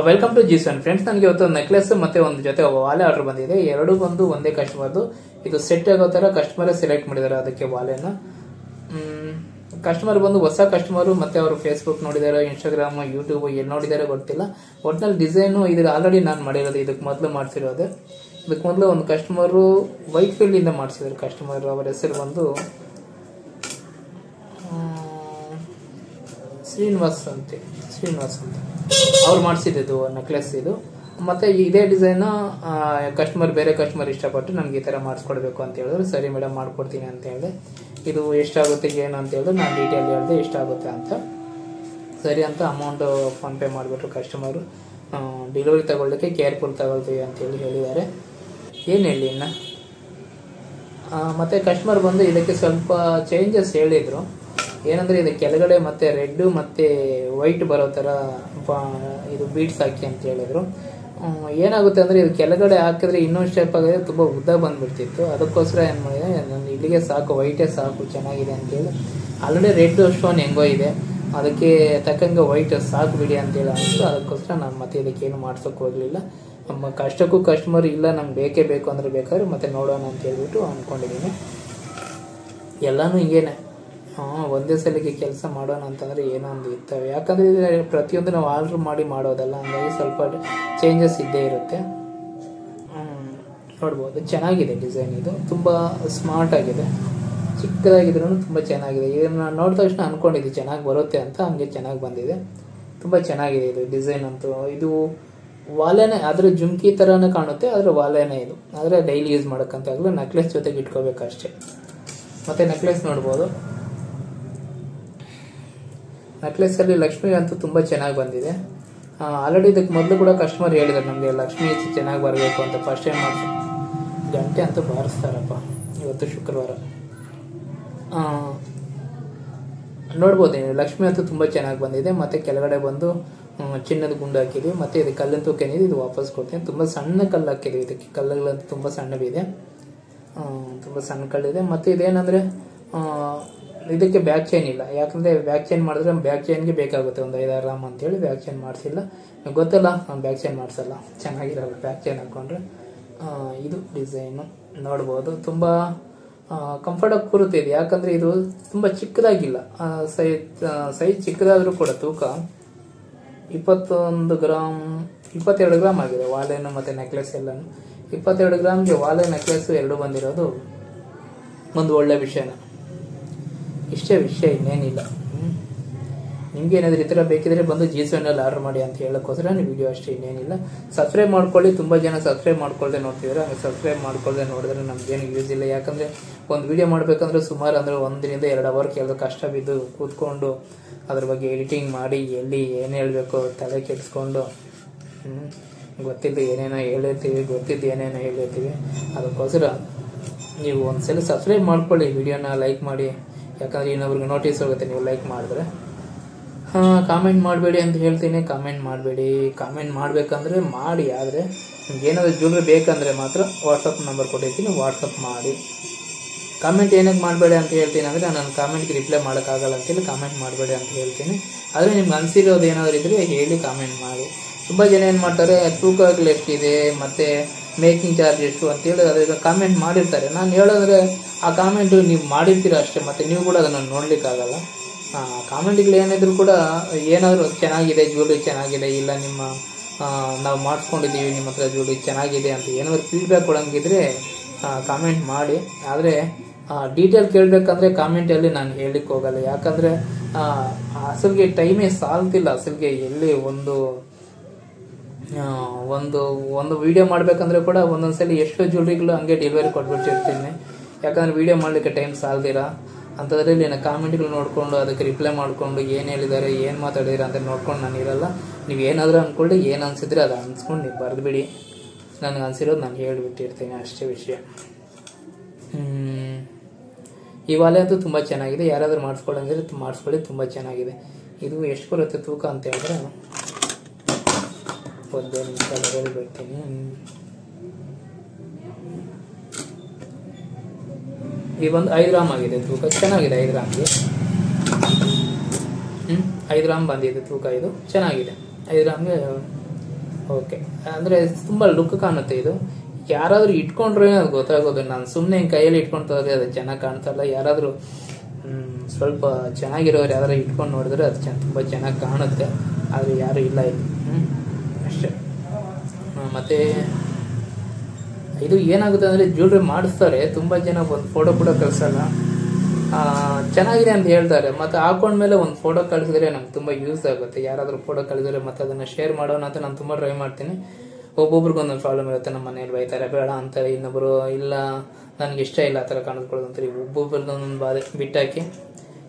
Welcome to ಜಿಸನ್ friends. ನನಗೆ ಇವತ್ತು necklace ಮತ್ತೆ ಒಂದು ಜೊತೆ ವಾಲೆ ಆರ್ಡರ್ ಬಂದಿದೆ. ಎರಡು ಬಂದು ಒಂದೇ ಕಸ್ಟಮರ್ದು. ಇದು ಸೆಟ್ ಆಗೋ ತರ ಕಸ್ಟಮರ್ ಸೆಲೆಕ್ಟ್ ಮಾಡಿದ್ದಾರೆ ಅದಕ್ಕೆ ವಾಲೆನ. ಕಸ್ಟಮರ್ ಬಂದು ಹೊಸ ಕಸ್ಟಮರ್, ಮತ್ತೆ ಅವರು ಫೇಸ್ಬುಕ್ ನೋಡಿದಾರೆ, ಇನ್ಸ್ಟಾಗ್ರಾಮ್, ಯೂಟ್ಯೂಬ್ ಎಲ್ಲಿ ನೋಡಿದಾರೆ ಗೊತ್ತಿಲ್ಲ. ಒಟ್ನಲ್ಲಿ ಡಿಸೈನು ಇದು ಆಲ್ರೆಡಿ ನಾನು ಮಾಡಿರೋದು, ಇದಕ್ಕೆ ಮೊದಲು ಮಾಡಿಸಿರೋದು. ಇದಕ್ಕೆ ಮೊದಲು ಒಂದು ಕಸ್ಟಮರು ವೈಟ್ ಫೀಲ್ಡ್ ಇಂದ ಮಾಡಿಸಿದ್ರು. ಕಸ್ಟಮರ್ ಅವರ ಹೆಸರು ಬಂದು ಶ್ರೀನಿವಾಸ್ ಅಂತ ಅವ್ರು ಮಾಡಿಸಿದ್ದು ನೆಕ್ಲೆಸ್ ಇದು. ಮತ್ತೆ ಇದೇ ಡಿಸೈನ್ ಬೇರೆ ಕಸ್ಟಮರ್ ಇಷ್ಟಪಟ್ಟು ನಮ್ಗೆ ಈ ತರ ಮಾಡಿಸ್ಕೊಡ್ಬೇಕು ಅಂತ ಹೇಳಿದ್ರು. ಸರಿ ಮೇಡಮ್ ಮಾಡ್ಕೊಡ್ತೀನಿ ಅಂತ ಹೇಳಿದೆ. ಇದು ಎಷ್ಟಾಗುತ್ತೆ ಏನು ಅಂತ ಹೇಳಿದ್ರೆ ನಾನು ಡೀಟೇಲ್ ಹೇಳಿದೆ ಎಷ್ಟಾಗುತ್ತೆ ಅಂತ. ಸರಿ ಅಂತ ಅಮೌಂಟ್ ಫೋನ್ ಪೇ ಮಾಡಿಬಿಟ್ರು ಕಸ್ಟಮರು. ಡೆಲಿವರಿ ತಗೊಳ್ಳೋಕ್ಕೆ ಕೇರ್ಫುಲ್ ತಗೊಳ್ತೀವಿ ಅಂತ ಹೇಳಿದ್ದಾರೆ. ಏನು ಹೇಳಿ ಇನ್ನು. ಮತ್ತೆ ಕಸ್ಟಮರ್ ಬಂದು ಇದಕ್ಕೆ ಸ್ವಲ್ಪ ಚೇಂಜಸ್ ಹೇಳಿದ್ರು. ಏನಂದ್ರೆ ಇದು ಕೆಳಗಡೆ ಮತ್ತೆ ರೆಡ್ ಮತ್ತೆ ವೈಟ್ ಬರೋ ತರ ಇದು ಬೀಡ್ಸ್ ಹಾಕಿ ಅಂತ ಹೇಳಿದ್ರು. ಏನಾಗುತ್ತೆ ಅಂದ್ರೆ ಇದು ಕೆಳಗಡೆ ಹಾಕಿದ್ರೆ ಇನ್ನೊಂದು ಸ್ಟೆಪ್ ಆಗಿದೆ, ತುಂಬಾ ಉದ್ದ ಬಂದ್ಬಿಡ್ತಿತ್ತು. ಅದಕ್ಕೋಸ್ಕರ ಏನ್ ಮಾಡಿದೆ, ನಾನು ಇಲ್ಲಿಗೆ ಸಾಕು, ವೈಟೇ ಸಾಕು, ಚೆನ್ನಾಗಿದೆ ಅಂತೇಳಿ. ಆಲ್ರೆಡಿ ರೆಡ್ ಸ್ಟೋನ್ ಹೆಂಗೋ ಇದೆ, ಅದಕ್ಕೆ ತಕ್ಕಂಗೆ ವೈಟ್ ಸಾಕು ಬಿಡಿ ಅಂತೇಳಿ ಅನಿಸ್ತು. ಅದಕ್ಕೋಸ್ಕರ ನಾನು ಮತ್ತೆ ಇದಕ್ಕೆ ಏನು ಮಾಡ್ಸೋಕೆ ಹೋಗ್ಲಿಲ್ಲ. ನಮ್ಮ ಕಷ್ಟಕ್ಕೂ ಕಸ್ಟಮರ್ ಇಲ್ಲ, ನಮ್ಗೆ ಬೇಕೇ ಬೇಕು ಅಂದ್ರೆ ಬೇಕಾದ್ರೆ ಮತ್ತೆ ನೋಡೋಣ ಅಂತ ಹೇಳ್ಬಿಟ್ಟು ಅನ್ಕೊಂಡಿದ್ದೀನಿ. ಎಲ್ಲಾನು ಹಿಂಗೇನೆ, ಒಂದೇ ಸಲಿಗೆ ಕೆಲಸ ಮಾಡೋಣ ಅಂತಂದ್ರೆ ಏನೋ ಒಂದು ಇರ್ತವೆ. ಯಾಕಂದ್ರೆ ಪ್ರತಿಯೊಂದು ನಾವು ಆರ್ಡರ್ ಮಾಡಿ ಮಾಡೋದಲ್ಲ, ಹಂಗಾಗಿ ಸ್ವಲ್ಪ ಚೇಂಜಸ್ ಇದ್ದೇ ಇರುತ್ತೆ. ನೋಡ್ಬೋದು, ಚೆನ್ನಾಗಿದೆ ಡಿಸೈನ್. ಇದು ತುಂಬಾ ಸ್ಮಾರ್ಟ್ ಆಗಿದೆ, ಚಿಕ್ಕದಾಗಿದ್ರು ತುಂಬಾ ಚೆನ್ನಾಗಿದೆ. ಇದನ್ನ ನೋಡಿದ ತಕ್ಷಣ ಅನ್ಕೊಂಡಿದ್ದೆ ಚೆನ್ನಾಗಿ ಬರುತ್ತೆ ಅಂತ, ಹಂಗೆ ಚೆನ್ನಾಗಿ ಬಂದಿದೆ. ತುಂಬಾ ಚೆನ್ನಾಗಿದೆ ಇದು ಡಿಸೈನ್ ಅಂತೂ. ಇದು ವಾಲೆನೇ, ಆದ್ರೆ ಜುಮ್ಕಿ ತರಾನೇ ಕಾಣುತ್ತೆ, ಆದ್ರೆ ವಾಲೆನೇ ಇದು. ಆದ್ರೆ ಡೈಲಿ ಯೂಸ್ ಮಾಡೋಕ್ಕಂತ ಆಗಲ್ಲ, ನೆಕ್ಲೆಸ್ ಜೊತೆಗೆ ಇಟ್ಕೋಬೇಕಷ್ಟೇ. ಮತ್ತೆ ನೆಕ್ಲೆಸ್ ನೋಡ್ಬೋದು. ನೆಕ್ಲೆಸ್ ಅಲ್ಲಿ ಲಕ್ಷ್ಮಿ ಅಂತೂ ತುಂಬಾ ಚೆನ್ನಾಗಿ ಬಂದಿದೆ. ಆಲ್ರೆಡಿ ಇದಕ್ಕೆ ಮೊದಲು ಕೂಡ ಕಸ್ಟಮರ್ ಹೇಳಿದ್ರು ನಮಗೆ ಲಕ್ಷ್ಮಿ ಚೆನ್ನಾಗಿ ಬರಬೇಕು ಅಂತ. ಫಸ್ಟ್ ಟೈಮ್ ಮಾಡ್ತಾರೆ, ಗಂಟೆ ಅಂತೂ ಬಾರಿಸ್ತಾರಪ್ಪ. ಇವತ್ತು ಶುಕ್ರವಾರ ನೋಡ್ಬೋದು, ಲಕ್ಷ್ಮಿ ಅಂತೂ ತುಂಬಾ ಚೆನ್ನಾಗಿ ಬಂದಿದೆ. ಮತ್ತೆ ಕೆಳಗಡೆ ಬಂದು ಚಿನ್ನದ ಗುಂಡು ಹಾಕಿದ್ವಿ. ಮತ್ತೆ ಇದು ಕಲ್ಲಿನ ತೂಕ ಏನಿದೆ ಇದು ವಾಪಸ್ ಕೊಡ್ತೀನಿ. ತುಂಬಾ ಸಣ್ಣ ಕಲ್ಲು ಹಾಕಿದ್ವಿ ಇದಕ್ಕೆ. ಕಲ್ಲುಗಳಂತೂ ತುಂಬಾ ಸಣ್ಣವಿದೆ, ತುಂಬಾ ಸಣ್ಣ ಕಲ್ಲಿದೆ. ಮತ್ತೆ ಇದೇನಂದ್ರೆ ಇದಕ್ಕೆ ಬ್ಯಾಕ್ ಚೈನ್ ಇಲ್ಲ. ಯಾಕಂದ್ರೆ ಬ್ಯಾಕ್ ಚೈನ್ ಮಾಡಿದ್ರೆ ಬ್ಯಾಕ್ ಚೈನ್ಗೆ ಬೇಕಾಗುತ್ತೆ ಒಂದು 5-6 ಗ್ರಾಮ್ ಅಂತೇಳಿ ಬ್ಯಾಕ್ ಚೈನ್ ಮಾಡಿಸಿಲ್ಲ. ಗೊತ್ತಲ್ಲ, ಬ್ಯಾಕ್ ಚೈನ್ ಮಾಡಿಸಲ್ಲ, ಚೆನ್ನಾಗಿರಲ್ಲ ಬ್ಯಾಕ್ ಚೈನ್ ಹಾಕೊಂಡ್ರೆ. ಇದು ಡಿಸೈನು ನೋಡ್ಬೋದು, ತುಂಬಾ ಕಂಫರ್ಟಾಗಿ ಕೂರುತ್ತಿದೆ. ಯಾಕಂದ್ರೆ ಇದು ತುಂಬಾ ಚಿಕ್ಕದಾಗಿಲ್ಲ, ಸೈಜ್ ಚಿಕ್ಕದಾದ್ರೂ ಕೂಡ ತೂಕ 22 ಗ್ರಾಮ್ ಆಗಿದೆ. ವಾಲೆನು ಮತ್ತೆ ನೆಕ್ಲೆಸ್ ಎಲ್ಲಾನು 22 ಗ್ರಾಮ್ಗೆ ವಾಲೆ ನೆಕ್ಲೆಸ್ ಎರಡು ಬಂದಿರೋದು ಒಂದು ಒಳ್ಳೆ ವಿಷಯನ. ಇಷ್ಟೇ ವಿಷಯ, ಇನ್ನೇನಿಲ್ಲ. ನಿಮ್ಗೆ ಏನಾದ್ರು ಈ ತರ ಬೇಕಿದ್ರೆ ಬಂದು ಜಿಸನ್ನಲ್ಲಿ ಆರ್ಡರ್ ಮಾಡಿ ಅಂತ ಹೇಳಕ್ಕೋಸ್ಕರ ವಿಡಿಯೋ ಅಷ್ಟೇ, ಇನ್ನೇನಿಲ್ಲ. ಸಬ್ಸ್ಕ್ರೈಬ್ ಮಾಡ್ಕೊಳ್ಳಿ. ತುಂಬಾ ಜನ ಸಬ್ಸ್ಕ್ರೈಬ್ ಮಾಡ್ಕೊಳ್ದೆ ನೋಡ್ತಿದ್ರೆ, ಸಬ್ಸ್ಕ್ರೈಬ್ ಮಾಡ್ಕೊಳ್ದೆ ನೋಡಿದ್ರೆ ನಮ್ಗೇನು ಯೂಸ್ ಇಲ್ಲ. ಯಾಕಂದ್ರೆ ಒಂದು ವಿಡಿಯೋ ಮಾಡ್ಬೇಕಂದ್ರೆ ಸುಮಾರು ಅಂದ್ರೆ 1-2 ಅವರ್ ಕೆಲಸ ಕಷ್ಟ ಬಿದ್ದು ಕೂತ್ಕೊಂಡು ಅದ್ರ ಬಗ್ಗೆ ಎಡಿಟಿಂಗ್ ಮಾಡಿ ಎಲ್ಲಿ ಏನ್ ಹೇಳ್ಬೇಕು ತಲೆ ಕೆಡಿಸ್ಕೊಂಡು ಗೊತ್ತಿದ್ದು ಏನೇನೋ ಹೇಳಿರ್ತೀವಿ, ಗೊತ್ತಿದ್ದು ಏನೇನೋ ಹೇಳಿರ್ತೀವಿ. ಅದಕ್ಕೋಸ್ಕರ ನೀವು ಒಂದ್ಸಲ ಸಬ್ಸ್ಕ್ರೈಬ್ ಮಾಡ್ಕೊಳ್ಳಿ, ವಿಡಿಯೋನ ಲೈಕ್ ಮಾಡಿ. ಯಾಕಂದ್ರೆ ಇನ್ನೊಬ್ರಿಗೆ ನೋಟಿಸ್ ಹೋಗುತ್ತೆ ನೀವು ಲೈಕ್ ಮಾಡಿದ್ರೆ. ಕಾಮೆಂಟ್ ಮಾಡಬೇಡಿ ಅಂತ ಹೇಳ್ತೀನಿ, ಕಾಮೆಂಟ್ ಮಾಡಬೇಡಿ. ಕಾಮೆಂಟ್ ಮಾಡ್ಬೇಕಂದ್ರೆ ಮಾಡಿ, ಆದ್ರೆ ನಿಮ್ಗೆ ಏನಾದ್ರು ಜ್ಯುವೆಲ್ರಿ ಬೇಕಂದ್ರೆ ಮಾತ್ರ ವಾಟ್ಸಪ್ ನಂಬರ್ ಕೊಟ್ಟಿರ್ತೀನಿ, ವಾಟ್ಸಪ್ ಮಾಡಿ. ಕಾಮೆಂಟ್ ಏನಕ್ಕೆ ಮಾಡಬೇಡಿ ಅಂತ ಹೇಳ್ತೀನಿ ಅಂದ್ರೆ, ನಾನು ಕಾಮೆಂಟ್ಗೆ ರಿಪ್ಲೈ ಮಾಡೋಕ್ಕಾಗಲ್ಲ ಅಂತೇಳಿ ಕಾಮೆಂಟ್ ಮಾಡಬೇಡಿ ಅಂತ ಹೇಳ್ತೀನಿ. ಆದರೆ ನಿಮ್ಗೆ ಅನ್ಸಿರೋದು ಏನಾದ್ರು ಇದ್ರೆ ಹೇಳಿ, ಕಾಮೆಂಟ್ ಮಾಡಿ. ತುಂಬಾ ಜನ ಏನ್ ಮಾಡ್ತಾರೆ, ತೂಕಗಳು ಎಷ್ಟಿದೆ ಮತ್ತೆ ಮೇಕಿಂಗ್ ಚಾರ್ಜ್ ಎಷ್ಟು ಅಂತೇಳಿ ಅದನ್ನ ಕಾಮೆಂಟ್ ಮಾಡಿರ್ತಾರೆ. ನಾನು ಹೇಳೋದ್ರೆ ಆ ಕಾಮೆಂಟ್ ನೀವು ಮಾಡಿರ್ತೀರ ಅಷ್ಟೇ, ಮತ್ತೆ ನೀವು ಕೂಡ ಅದನ್ನ ನೋಡ್ಲಿಕ್ಕಾಗಲ್ಲ. ಕಾಮೆಂಟ್ಗಳು ಏನಿದ್ರು ಕೂಡ ಏನಾದ್ರು ಚೆನ್ನಾಗಿದೆ, ಜ್ಯುವೆಲ್ರಿ ಚೆನ್ನಾಗಿದೆ, ಇಲ್ಲ ನಿಮ್ಮ ನಾವು ಮಾಡಿಸ್ಕೊಂಡಿದ್ದೀವಿ ನಿಮ್ಮ ಹತ್ರ ಜ್ಯುವೆಲ್ರಿ ಚೆನ್ನಾಗಿದೆ ಅಂತ ಏನಾದ್ರು ಫೀಡ್ಬ್ಯಾಕ್ ಕೊಡಂಗಿದ್ರೆ ಕಾಮೆಂಟ್ ಮಾಡಿ. ಆದರೆ ಡೀಟೇಲ್ ಕೇಳಬೇಕಂದ್ರೆ ಕಾಮೆಂಟಲ್ಲಿ ನಾನು ಹೇಳಿಕ್ಕೆ ಹೋಗಲ್ಲ. ಯಾಕಂದ್ರೆ ಅಸಲ್ಗೆ ಟೈಮೇ ಸಾಲ್ತಿಲ್ಲ. ಅಸಲ್ಗೆ ಎಲ್ಲಿ ಒಂದು ವಿಡಿಯೋ ಮಾಡ್ಬೇಕಂದ್ರೆ ಕೂಡ ಒಂದೊಂದ್ಸಲಿ ಎಷ್ಟೋ ಜ್ಯುವೆಲ್ರಿಗಳು ಹಂಗೆ ಡೆಲಿವರಿ ಕೊಟ್ಬಿಟ್ಟಿರ್ತೀನಿ. ಯಾಕಂದ್ರೆ ವಿಡಿಯೋ ಮಾಡ್ಲಿಕ್ಕೆ ಟೈಮ್ ಸಾಲ್ದಿರ ಅಂತದ್ರಲ್ಲಿ ನಾನು ಕಾಮೆಂಟ್ಗಳು ನೋಡ್ಕೊಂಡು ಅದಕ್ಕೆ ರಿಪ್ಲೈ ಮಾಡ್ಕೊಂಡು ಏನ್ ಹೇಳಿದಾರೆ ಏನ್ ಮಾತಾಡಿದಾರೆ ಅಂತ ನೋಡ್ಕೊಂಡು ನಾನು ಇರಲ್ಲ. ನೀವ್ ಏನಾದ್ರೂ ಅನ್ಕೊಳ್ಳಿ, ಏನ್ ಅನ್ಸಿದ್ರೆ ಅದು ಅನ್ಸ್ಕೊಂಡು ನೀವು ಬರ್ದ್ಬಿಡಿ. ನನ್ಗೆ ಅನ್ಸಿರೋದು ನಾನು ಹೇಳ್ಬಿಟ್ಟಿರ್ತೀನಿ, ಅಷ್ಟೇ ವಿಷಯ. ಈ ವಾಲೆ ಅಂತೂ ತುಂಬಾ ಚೆನ್ನಾಗಿದೆ. ಯಾರಾದ್ರೂ ಮಾಡಿಸ್ಕೊಳ್ಳಂಗಿದ್ರೆ ಮಾಡಿಸ್ಕೊಳ್ಳಿ, ತುಂಬಾ ಚೆನ್ನಾಗಿದೆ. ಇದು ಎಷ್ಟು ಬರುತ್ತೆ ತೂಕ ಅಂತ ಹೇಳಿದ್ರೆ ಒಂದೇ ನಿಮಿಷ ಹೇಳ್ಬಿಡ್ತೀನಿ. ಈ ಒಂದು 5 ಗ್ರಾಮ್ ಆಗಿದೆ ತೂಕ, ಚೆನ್ನಾಗಿದೆ. 5 ಗ್ರಾಮ್ಗೆ 5 ಗ್ರಾಮ್ ಬಂದಿದೆ ತೂಕ. ಇದು ಚೆನ್ನಾಗಿದೆ. 5 ಗ್ರಾಮ್ಗೆ ಓಕೆ, ಅಂದರೆ ತುಂಬ ಲುಕ್ ಕಾಣುತ್ತೆ ಇದು. ಯಾರಾದರೂ ಇಟ್ಕೊಂಡ್ರೆ ಅದು ಗೊತ್ತಾಗೋದು. ನಾನು ಸುಮ್ಮನೆ ಕೈಯಲ್ಲಿ ಇಟ್ಕೊಂಡ್ರೆ ಅದು ಚೆನ್ನಾಗಿ ಕಾಣ್ತಲ್ಲ. ಯಾರಾದರೂ ಸ್ವಲ್ಪ ಚೆನ್ನಾಗಿರೋರು ಯಾರು ಇಟ್ಕೊಂಡು ನೋಡಿದ್ರೆ ಅದು ತುಂಬ ಚೆನ್ನಾಗಿ ಕಾಣುತ್ತೆ. ಆದರೆ ಯಾರು ಇಲ್ಲ ಇಲ್ಲಿ. ಅಷ್ಟೇ. ಮತ್ತು ಇದು ಏನಾಗುತ್ತೆ ಅಂದರೆ ಜ್ಯುವೆಲ್ರಿ ಮಾಡಿಸ್ತಾರೆ, ತುಂಬ ಜನ ಒಂದು ಫೋಟೋ ಕೂಡ ಕಳಿಸಲ್ಲ, ಚೆನ್ನಾಗಿದೆ ಅಂತ ಹೇಳ್ತಾರೆ. ಮತ್ತು ಹಾಕೊಂಡ್ಮೇಲೆ ಒಂದು ಫೋಟೋ ಕಳಿಸಿದ್ರೆ ನಮ್ಗೆ ತುಂಬ ಯೂಸ್ ಆಗುತ್ತೆ. ಯಾರಾದರೂ ಫೋಟೋ ಕಳಿಸಿದ್ರೆ ಮತ್ತೆ ಅದನ್ನು ಶೇರ್ ಮಾಡೋಣ ಅಂತ ನಾನು ತುಂಬ ಟ್ರೈ ಮಾಡ್ತೀನಿ. ಒಬ್ಬೊಬ್ರಿಗೆ ಒಂದೊಂದು ಪ್ರಾಬ್ಲಮ್ ಇರುತ್ತೆ. ನಮ್ಮ ಮನೇಲಿ ಬೈತಾರೆ ಬೇಡ ಅಂತಾರೆ, ಇನ್ನೊಬ್ಬರು ಇಲ್ಲ ನನಗೆ ಇಷ್ಟ ಇಲ್ಲ ಆ ಥರ ಕಾಣಿಸ್ಕೊಳ್ಳೋದು ಅಂತಾರೆ. ಒಬ್ಬೊಬ್ರದ್ದು ಒಂದೊಂದು ಬಾಧೆ ಬಿಟ್ಟಾಕಿ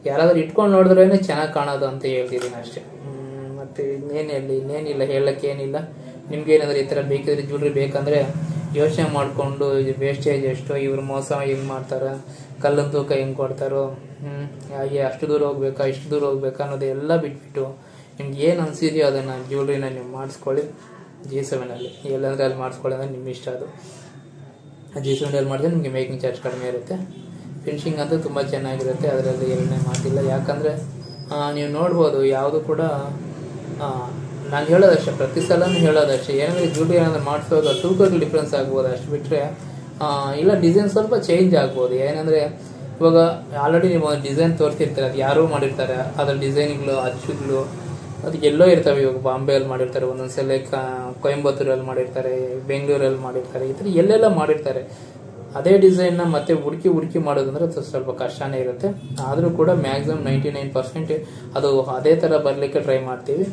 ಯಾರಾದರೂ ಇಟ್ಕೊಂಡು ನೋಡಿದ್ರೇ ಚೆನ್ನಾಗಿ ಕಾಣೋದು ಅಂತ ಹೇಳ್ತಿದ್ದೀನಿ ಅಷ್ಟೇ. ಮತ್ತು ಇನ್ನೇನಿಲ್ಲ ಹೇಳಕ್ಕೆ ಏನಿಲ್ಲ. ನಿಮ್ಗೇನಾದರೂ ಈ ಥರ ಬೇಕಿದ್ರೆ ಜ್ಯುವೆಲ್ರಿ ಬೇಕಂದರೆ ಯೋಚನೆ ಮಾಡಿಕೊಂಡು ವೇಸ್ಟೇಜ್ ಎಷ್ಟು, ಇವ್ರು ಮೋಸ ಹೆಂಗೆ ಮಾಡ್ತಾರೆ, ಕಲ್ಲನ್ನು ತೂಕ ಹೆಂಗೆ ಕೊಡ್ತಾರೋ, ಹಾಗೆ ಅಷ್ಟು ದೂರ ಹೋಗ್ಬೇಕಾ ಇಷ್ಟು ದೂರ ಹೋಗ್ಬೇಕಾ ಅನ್ನೋದು ಎಲ್ಲ ಬಿಟ್ಬಿಟ್ಟು ನಿಮ್ಗೆ ಏನು ಅನಿಸಿದೆಯೋ ಅದನ್ನು ಜ್ಯುವೆಲ್ರಿನ ನೀವು ಮಾಡಿಸ್ಕೊಳ್ಳಿ. G7ಅಲ್ಲಿ ಎಲ್ಲಂದರೆ ಅಲ್ಲಿ ಮಾಡಿಸ್ಕೊಳ್ಳಿ ಅಂದರೆ ನಿಮ್ಮ ಇಷ್ಟ. ಅದು G7ಅಲ್ಲಿ ಮಾಡಿದ್ರೆ ನಿಮಗೆ ಮೇಕಿಂಗ್ ಚಾರ್ಜ್ ಕಡಿಮೆ ಇರುತ್ತೆ. ಫಿನಿಶಿಂಗ್ ಅಂತೂ ತುಂಬ ಚೆನ್ನಾಗಿರುತ್ತೆ, ಅದರಲ್ಲಿ ಎರಡನೇ ಮಾತಿಲ್ಲ. ಯಾಕಂದರೆ ನೀವು ನೋಡ್ಬೋದು ಯಾವುದು ಕೂಡ ನಾನು ಹೇಳೋದಷ್ಟೇ, ಪ್ರತಿ ಸಲನೂ ಹೇಳೋದಷ್ಟೇ. ಏನಂದರೆ ಜ್ಯುವೆಲ್ರಿ ಏನಾದರೂ ಮಾಡಿಸುವಾಗ ತೂಕದಲ್ಲಿ ಡಿಫ್ರೆನ್ಸ್ ಆಗ್ಬೋದು, ಅಷ್ಟು ಬಿಟ್ಟರೆ ಇಲ್ಲ ಡಿಸೈನ್ ಸ್ವಲ್ಪ ಚೇಂಜ್ ಆಗ್ಬೋದು. ಏನಂದರೆ ಇವಾಗ ಆಲ್ರೆಡಿ ನೀವು ಡಿಸೈನ್ ತೋರಿಸಿರ್ತಾರೆ, ಅದು ಯಾರೂ ಮಾಡಿರ್ತಾರೆ, ಅದರ ಡಿಸೈನ್ಗಳು ಅಚ್ಚುಗಳು ಅದು ಎಲ್ಲೋ ಇರ್ತವೆ. ಇವಾಗ ಬಾಂಬೆಯಲ್ಲಿ ಮಾಡಿರ್ತಾರೆ, ಒಂದೊಂದ್ಸಲ ಕೊಯಂಬತ್ತೂರಲ್ಲಿ ಮಾಡಿರ್ತಾರೆ, ಬೆಂಗಳೂರಲ್ಲಿ ಮಾಡಿರ್ತಾರೆ, ಈ ಥರ ಎಲ್ಲೆಲ್ಲ ಮಾಡಿರ್ತಾರೆ. ಅದೇ ಡಿಸೈನ್ನ ಮತ್ತೆ ಹುಡುಕಿ ಮಾಡೋದಂದ್ರೆ ಸ್ವಲ್ಪ ಕಷ್ಟನೇ ಇರುತ್ತೆ. ಆದರೂ ಕೂಡ ಮ್ಯಾಕ್ಸಿಮಮ್ 99% ಅದು ಅದೇ ಥರ ಬರಲಿಕ್ಕೆ ಟ್ರೈ ಮಾಡ್ತೀವಿ.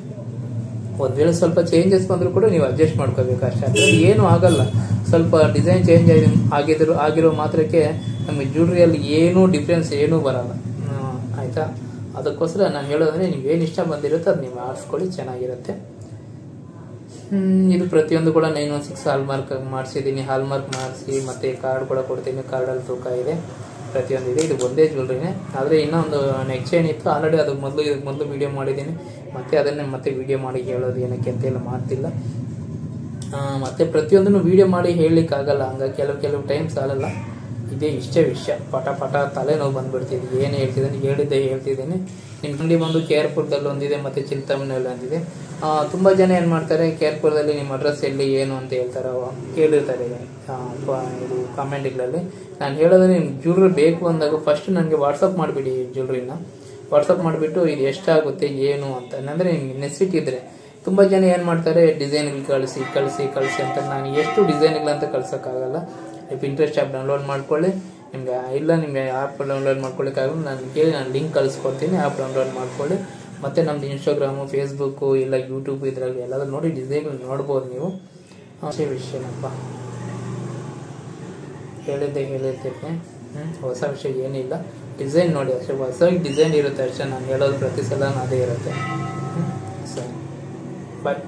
ಒಂದು ವೇಳೆ ಸ್ವಲ್ಪ ಚೇಂಜಸ್ ಬಂದರೂ ಕೂಡ ನೀವು ಅಡ್ಜಸ್ಟ್ ಮಾಡ್ಕೋಬೇಕು ಅಷ್ಟೇ. ಅದರಲ್ಲಿ ಏನೂ ಆಗಲ್ಲ. ಸ್ವಲ್ಪ ಡಿಸೈನ್ ಚೇಂಜ್ ಆಗಿರೋ ಮಾತ್ರಕ್ಕೆ ನಮಗೆ ಜ್ಯುವೆಲ್ರಿಯಲ್ಲಿ ಏನೂ ಡಿಫ್ರೆನ್ಸ್ ಏನೂ ಬರಲ್ಲ. ಆಯಿತಾ? ಅದಕ್ಕೋಸ್ಕರ ನಾನು ಹೇಳೋದಂದರೆ ನೀವು ಏನು ಇಷ್ಟ ಬಂದಿರುತ್ತೆ ಅದು ನೀವು ಆರಿಸ್ಕೊಳ್ಳಿ, ಚೆನ್ನಾಗಿರುತ್ತೆ. ಇದು ಪ್ರತಿಯೊಂದು ಕೂಡ 916 ಹಾಲ್ಮಾರ್ಕ್ ಮಾಡಿಸಿದ್ದೀನಿ. ಹಾಲ್ಮಾರ್ಕ್ ಮಾಡಿಸಿ ಮತ್ತು ಕಾರ್ಡ್ ಕೂಡ ಕೊಡ್ತೀನಿ. ಕಾರ್ಡಲ್ಲಿ ತೂಕ ಇದೆ, ಪ್ರತಿಯೊಂದು ಇದೆ. ಇದು ಒಂದೇ ಜ್ಯುವೆಲ್ರಿನೇ. ಆದರೆ ಇನ್ನೊಂದು ನೆಕ್ ಚೈನ್ ಇತ್ತು ಆಲ್ರೆಡಿ, ಅದಕ್ಕೆ ಮೊದಲು ವೀಡಿಯೋ ಮಾಡಿದ್ದೀನಿ. ಮತ್ತು ಅದನ್ನೇ ಮತ್ತೆ ವೀಡಿಯೋ ಮಾಡಿ ಹೇಳೋದು ಏನಕ್ಕೆ ಅಂತೆಲ್ಲ ಮಾಡ್ತಿಲ್ಲ. ಮತ್ತು ಪ್ರತಿಯೊಂದನ್ನು ವೀಡಿಯೋ ಮಾಡಿ ಹೇಳಲಿಕ್ಕಾಗಲ್ಲ, ಹಂಗಾಗಿ ಕೆಲವು ಟೈಮ್ ಸಾಲಲ್ಲ. ಇಷ್ಟೇ ವಿಷಯ. ಪಟ ತಲೆನೋವು ಬಂದುಬಿಡ್ತಿದೆ. ಏನು ಹೇಳ್ತಿದ್ದೀನಿ. ನಿಮ್ಮಲ್ಲಿ ಬಂದು ಕೇರ್ಪುರದಲ್ಲಿ ಒಂದಿದೆ ಮತ್ತು ಚಿಂತಾಮಣಿಯಲ್ಲಿ ಒಂದಿದೆ. ತುಂಬ ಜನ ಏನು ಮಾಡ್ತಾರೆ, ಕೇರ್ಪುರದಲ್ಲಿ ನಿಮ್ಮ ಅಡ್ರೆಸ್ ಎಲ್ಲಿ ಏನು ಅಂತ ಹೇಳ್ತಾರೆ, ಕೇಳಿರ್ತಾರೆ ಇದು ಕಾಮೆಂಟ್ಗಳಲ್ಲಿ. ನಾನು ಹೇಳೋದ್ರೆ ನಿಮ್ಗೆ ಜ್ಯುವೆಲ್ರಿ ಬೇಕು ಅಂದಾಗ ಫಸ್ಟ್ ನನಗೆ ವಾಟ್ಸಪ್ ಮಾಡಿಬಿಡಿ. ಜ್ಯುವೆಲ್ರಿನ ವಾಟ್ಸಪ್ ಮಾಡಿಬಿಟ್ಟು ಇದು ಎಷ್ಟಾಗುತ್ತೆ ಏನು ಅಂತ. ಅಂದರೆ ನಿಮ್ಗೆ ನೆಸಿಟಿ ಇದ್ದರೆ. ತುಂಬ ಜನ ಏನು ಮಾಡ್ತಾರೆ, ಡಿಸೈನ್ಗಳು ಕಳಿಸಿ ಅಂತ. ನಾನು ಎಷ್ಟು ಡಿಸೈನ್ಗಳಂತ ಕಳ್ಸೋಕ್ಕಾಗಲ್ಲ. ಪಿಂಟ್ರೆಸ್ಟ್ ಆ್ಯಪ್ ಡೌನ್ಲೋಡ್ ಮಾಡ್ಕೊಳ್ಳಿ. ನಿಮಗೆ ಆ್ಯಪ್ ಡೌನ್ಲೋಡ್ ಮಾಡ್ಕೊಳ್ಳಿಕ್ಕಾಗಲ್ಲ, ನಾನು ಲಿಂಕ್ ಕಳಿಸ್ಕೊಡ್ತೀನಿ, ಆ್ಯಪ್ ಡೌನ್ಲೋಡ್ ಮಾಡ್ಕೊಳ್ಳಿ. ಮತ್ತು ನಮ್ಮದು ಇನ್ಸ್ಟಾಗ್ರಾಮು, ಫೇಸ್ಬುಕ್ಕು, ಇಲ್ಲ ಯೂಟ್ಯೂಬ್, ಇದರಲ್ಲಿ ಎಲ್ಲಾದರೂ ನೋಡಿ ಡಿಸೈನ್ಗಳು ನೋಡ್ಬೋದು ನೀವು. ಅಷ್ಟೇ ವಿಷಯನಪ್ಪ, ಹೇಳಿರ್ತೀನಿ. ಹೊಸ ವಿಷಯ ಏನಿಲ್ಲ, ಡಿಸೈನ್ ನೋಡಿ ಅಷ್ಟೇ. ಹೊಸ ಡಿಸೈನ್ ಇರುತ್ತೆ ಅಷ್ಟೇ. ನಾನು ಹೇಳೋದು ಪ್ರತಿ ಸಲ ಅದೇ ಇರುತ್ತೆ. ಸರಿ, ಬಾಯ್.